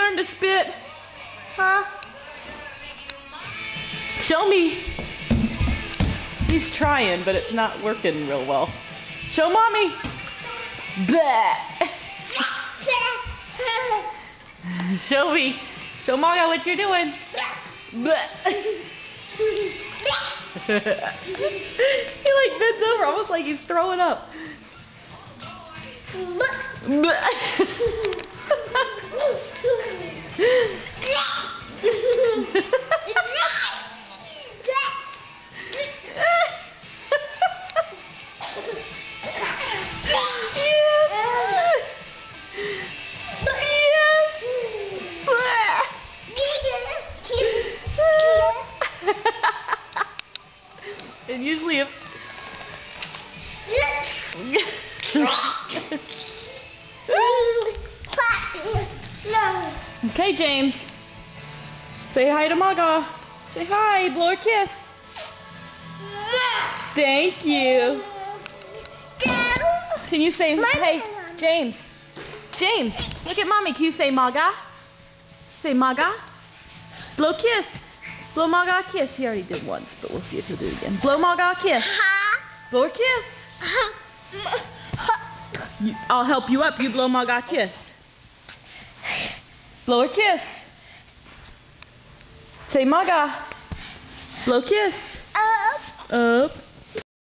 learn to spit? Huh? Show me. He's trying, but it's not working real well. Show mommy. Bleh. Show me. Show Maga what you're doing. Bleh. He like bends over almost like he's throwing up. And usually if okay, James. Say hi to Maga. Say hi, blow her kiss. Thank you. Can you say, hey, James. James, look at mommy. Can you say Maga? Say Maga. Blow kiss. Blow Maga a kiss. He already did once, but we'll see if he'll do it again. Blow Maga a kiss. Blow her kiss. I'll help you up. You blow Maga a kiss. Blow her kiss. Say Maga. Blow kiss. Up.